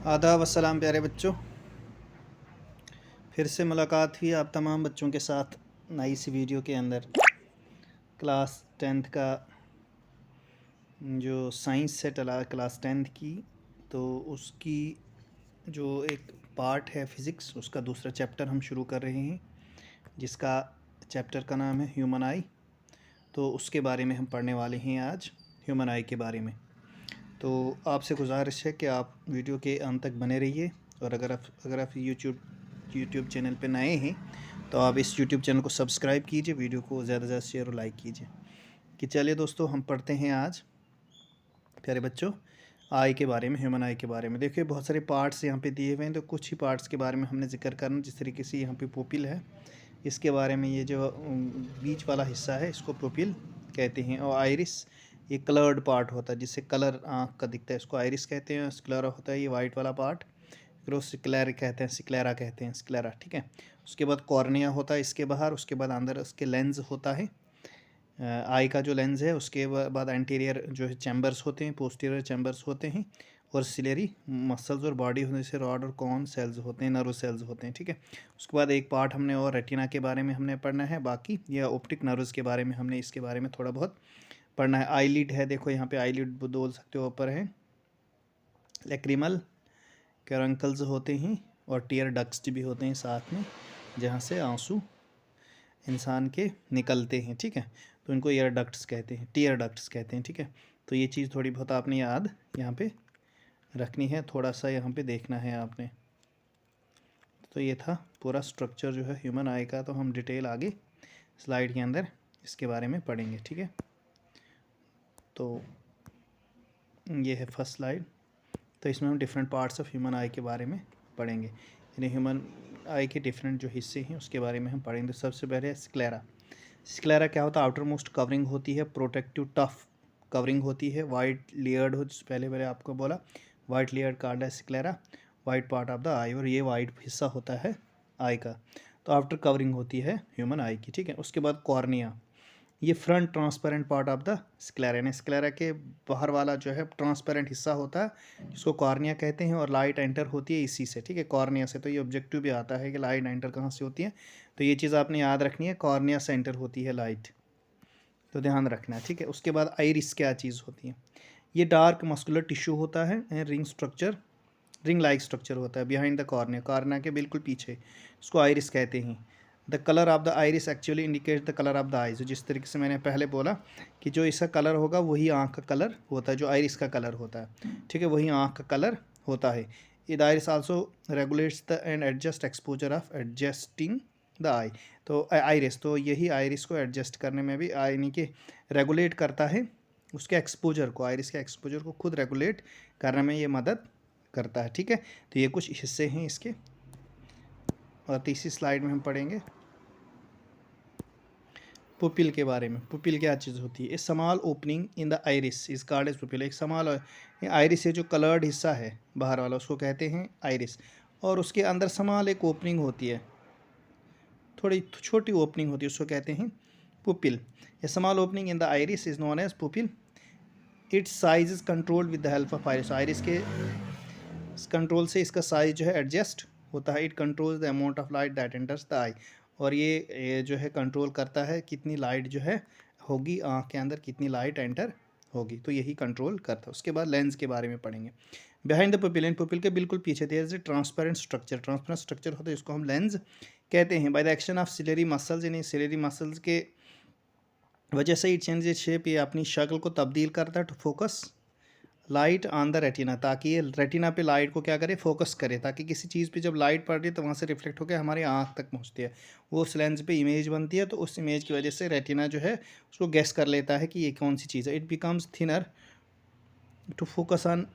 आदाब अस्सलाम प्यारे बच्चों। फिर से मुलाकात हुई आप तमाम बच्चों के साथ नई सी वीडियो के अंदर। क्लास 10th का जो साइंस से टला क्लास 10th की, तो उसकी जो एक पार्ट है फ़िज़िक्स, उसका दूसरा चैप्टर हम शुरू कर रहे हैं, जिसका चैप्टर का नाम है ह्यूमन आई। तो उसके बारे में हम पढ़ने वाले हैं आज, ह्यूमन आई के बारे में। तो आपसे गुजारिश है कि आप वीडियो के अंत तक बने रहिए, और अगर आप यूट्यूब चैनल पे नए हैं तो आप इस यूट्यूब चैनल को सब्सक्राइब कीजिए, वीडियो को ज़्यादा से ज़्यादा शेयर और लाइक कीजिए। कि चलिए दोस्तों, हम पढ़ते हैं आज प्यारे बच्चों आई के बारे में, ह्यूमन आई के बारे में। देखिए बहुत सारे पार्ट्स यहाँ पे दिए हुए हैं, तो कुछ ही पार्ट्स के बारे में हमने जिक्र करना। जिस तरीके से यहाँ पे पुपिल है, इसके बारे में, ये जो बीच वाला हिस्सा है इसको पुपिल कहते हैं। और आइरिस ये कलर्ड पार्ट होता है, जिससे कलर आँख का दिखता है, इसको आइरिस कहते हैं। स्क्लेरा होता है ये वाइट वाला पार्ट, फिर सिक्लेरा कहते हैं, सिक्लेरा कहते हैं, सिक्लेरा, ठीक है। उसके बाद कॉर्निया होता है इसके बाहर, उसके बाद अंदर उसके लेंस होता है, आई का जो लेंस है। उसके बाद एंटीरियर जो है चैम्बर्स होते हैं, पोस्टीरियर चैम्बर्स होते हैं, और सिलेरी मसल्स और बॉडी होने से रॉड और कॉन सेल्स होते हैं, नर्व सेल्स होते हैं, ठीक है। उसके बाद एक पार्ट हमने और रेटिना के बारे में हमने पढ़ना है, बाकी यह ऑप्टिक नर्व्स के बारे में हमने इसके बारे में थोड़ा बहुत पढ़ना है। आईलिड है, देखो यहाँ पे आईलिड बोल सकते हो, ऊपर है। लैक्रिमल कैरंकल्स होते हैं, और टीयर डक्ट्स भी होते हैं साथ में, जहाँ से आंसू इंसान के निकलते हैं, ठीक है। तो इनको ईयर डक्ट्स कहते हैं, टीयर डक्ट्स कहते हैं, ठीक है। तो ये चीज़ थोड़ी बहुत आपने याद यहाँ पे रखनी है, थोड़ा सा यहाँ पे देखना है आपने। तो ये था पूरा स्ट्रक्चर जो है ह्यूमन आई का। तो हम डिटेल आगे स्लाइड के अंदर इसके बारे में पढ़ेंगे, ठीक है। तो ये है फर्स्ट स्लाइड। तो इसमें हम डिफरेंट पार्ट्स ऑफ ह्यूमन आई के बारे में पढ़ेंगे, यानी ह्यूमन आई के डिफरेंट जो हिस्से हैं उसके बारे में हम पढ़ेंगे। तो सबसे पहले है स्क्लेरा। स्क्लेरा क्या होता है? आउटर मोस्ट कवरिंग होती है, प्रोटेक्टिव टफ कवरिंग होती है, वाइट लेयर्ड हो, पहले आपको बोला वाइट लेयर्ड कार्ड है sclera, white part of the eye, और ये वाइट हिस्सा होता है आई का। तो आफ्टर कवरिंग होती है ह्यूमन आई की, ठीक है। उसके बाद कॉर्निया, ये front transparent part of the sclera, यानी स्क्लेरा के बाहर वाला जो है ट्रांसपेरेंट हिस्सा होता है, जिसको कॉर्निया कहते हैं, और लाइट एंटर होती है इसी से, ठीक है, कॉर्निया से। तो ये ऑब्जेक्टिव भी आता है कि लाइट एंटर कहाँ से होती है, तो ये चीज़ आपने याद रखनी है, कॉर्निया से एंटर होती है लाइट, तो ध्यान रखना है, ठीक है। उसके बाद आइरिस क्या चीज़ होती है? ये डार्क मस्कुलर टिश्यू होता है, रिंग लाइक स्ट्रक्चर होता है बिहाइंड द कॉर्निया, कॉर्निया के बिल्कुल पीछे, इसको आइरिस कहते हैं। The colour of the iris actually indicate the colour of the eyes. जिस तरीके से मैंने पहले बोला कि जो इसका कलर होगा वही आँख का कलर होता है, जो आइरिस का कलर होता है, ठीक है, वही आँख का कलर होता है। The iris also regulates the and adjust exposure of adjusting the eye. तो आइरिस, तो यही आइरिस को एडजस्ट करने में भी, यानी कि रेगुलेट करता है उसके एक्सपोजर को, आइरिस के एक्सपोजर को खुद रेगुलेट करने में ये मदद करता है, ठीक है। तो ये कुछ हिस्से हैं इसके। और तीसरी स्लाइड में हम पढ़ेंगे पुपिल के बारे में। पुपिल क्या चीज़ होती है? A small opening in the iris is called as pupil. एक स्मॉल आइरिस है, जो कलर्ड हिस्सा है बाहर वाला, उसको कहते हैं आइरिस, और उसके अंदर स्मॉल एक ओपनिंग होती है, थोड़ी छोटी ओपनिंग होती है, उसको कहते हैं pupil. A small opening in the iris is known as pupil. Its size is controlled with the help of iris. Iris के कंट्रोल से इसका साइज जो है एडजस्ट होता है। It controls the amount of light that enters the eye. और ये जो है कंट्रोल करता है कितनी लाइट जो है होगी आँख के अंदर, कितनी लाइट एंटर होगी, तो यही कंट्रोल करता है। उसके बाद लेंस के बारे में पढ़ेंगे। बिहाइंड द पुपिल, इन पुपिल के बिल्कुल पीछे there is a transparent structure. Transparent structure होता है, इसको हम लेंस कहते हैं। By the action of ciliary muscles, यानी सिलेरी मसल्स के वजह से इट चेंज इट शेप, ये अपनी शक्ल को तब्दील करता है to focus light on the retina, ताकि ये रेटिना पे लाइट को क्या करे, फोकस करे, ताकि किसी चीज़ पे जब लाइट पड़ रही है तो वहाँ से रिफ्लेक्ट होकर हमारी आँख तक पहुँचती है, वो उस लेंस पे इमेज बनती है। तो उस इमेज की वजह से रेटिना जो है उसको गेस कर लेता है कि ये कौन सी चीज़ है। It becomes thinner to focus on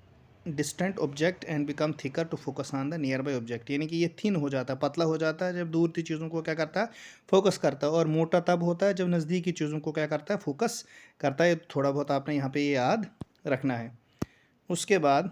distant object and become thicker to focus on the nearby object, यानी कि ये थिन हो जाता है, पतला हो जाता है जब दूर की चीज़ों को क्या करता है, फोकस करता है, और मोटा तब होता है जब नज़दीक की चीज़ों को क्या करता है, फोकस करता है। थोड़ा बहुत आपने यहाँ पे ये याद रखना है। उसके बाद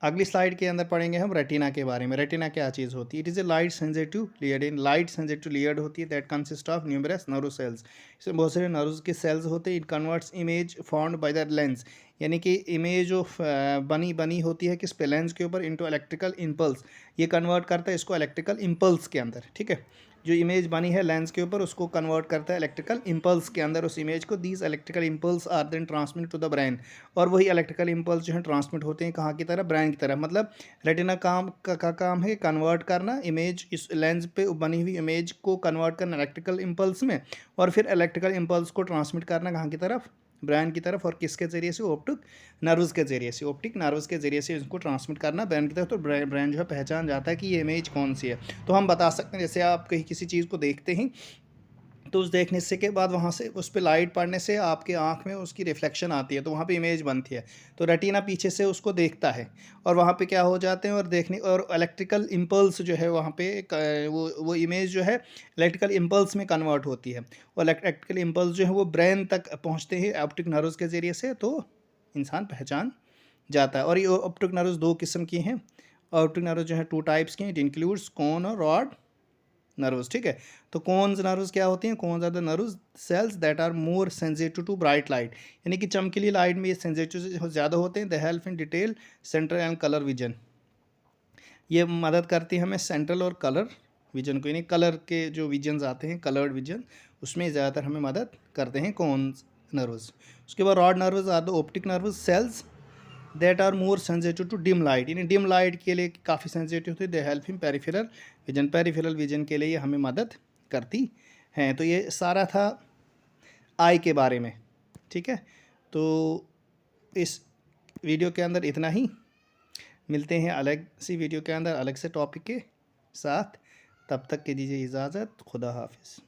अगली स्लाइड के अंदर पढ़ेंगे हम रेटिना के बारे में। रेटिना क्या चीज़ होती है? It is a light sensitive layered in light sensitive layered होती है that consist of numerous nerve cells. इसमें बहुत सारे नर्व्स के सेल्स होते हैं। It converts image found by the lens, यानी कि इमेज जो बनी होती है किस पे? लेंस के ऊपर, इनटू इलेक्ट्रिकल इम्पल्स। ये कन्वर्ट करता है इसको इलेक्ट्रिकल इम्पल्स के अंदर, ठीक है। जो इमेज बनी है लेंस के ऊपर उसको कन्वर्ट करता है इलेक्ट्रिकल इम्पल्स के अंदर उस इमेज को। These electrical impulse are then transmit to the brain, और वही इलेक्ट्रिकल इम्पल्स जो है ट्रांसमिट होते हैं कहाँ की तरफ? ब्रेन की तरफ। मतलब रेटिना का काम है कन्वर्ट करना इमेज, इस लेंस पे बनी हुई इमेज को कन्वर्ट करना इलेक्ट्रिकल इम्पल्स में, और फिर इलेक्ट्रिकल इम्पल्स को ट्रांसमिट करना कहाँ की तरफ? ब्रेन की तरफ। और किसके ज़रिए से? ऑप्टिक नर्व्स के ज़रिए से, ऑप्टिक नर्व्स के ज़रिए से इसको ट्रांसमिट करना ब्रेन की तरफ। तो ब्रेन जो है पहचान जाता है कि ये इमेज कौन सी है। तो हम बता सकते हैं, जैसे आप कहीं किसी चीज़ को देखते हैं तो उस देखने से के बाद वहाँ से उस पर लाइट पड़ने से आपके आँख में उसकी रिफ्लेक्शन आती है, तो वहाँ पे इमेज बनती है। तो रेटिना पीछे से उसको देखता है और वहाँ पे क्या हो जाते हैं, और देखने और इलेक्ट्रिकल इम्पल्स जो है वहाँ पे वो इमेज जो है इलेक्ट्रिकल इम्पल्स में कन्वर्ट होती है, और इलेक्ट्रिकल इम्पल्स जो है वो ब्रेन तक पहुँचते हैं ऑप्टिक नर्व्स के ज़रिए से, तो इंसान पहचान जाता है। और ये ऑप्टिक नर्व्स दो किस्म की हैं। ऑप्टिक नर्व्स जो है 2 टाइप्स की हैं। इट इंक्लूड्स कोन और रॉड नर्व्स, ठीक है। तो कौन नर्व्स क्या होती हैं? कौन are the nerves cells that are more sensitive to bright light, यानी कि चमकीली लाइट में ये सेंसिटिव ज़्यादा होते हैं। The help in detail central and colour vision, ये मदद करती है हमें सेंट्रल और कलर विजन को, यानी कलर के जो विजन्स आते हैं कलर्ड विजन, उसमें ज़्यादातर हमें मदद करते हैं कौन नर्व्स। उसके बाद rod nerves are the optic nerves cells that are more sensitive to dim light, यानी डिम लाइट के लिए काफ़ी सेंसिटिव होती है। They help in peripheral vision, peripheral vision के लिए ये हमें मदद करती हैं। तो ये सारा था आई के बारे में, ठीक है। तो इस वीडियो के अंदर इतना ही, मिलते हैं अलग सी वीडियो के अंदर अलग से टॉपिक के साथ। तब तक के दीजिए इजाज़त, खुदा हाफिज़।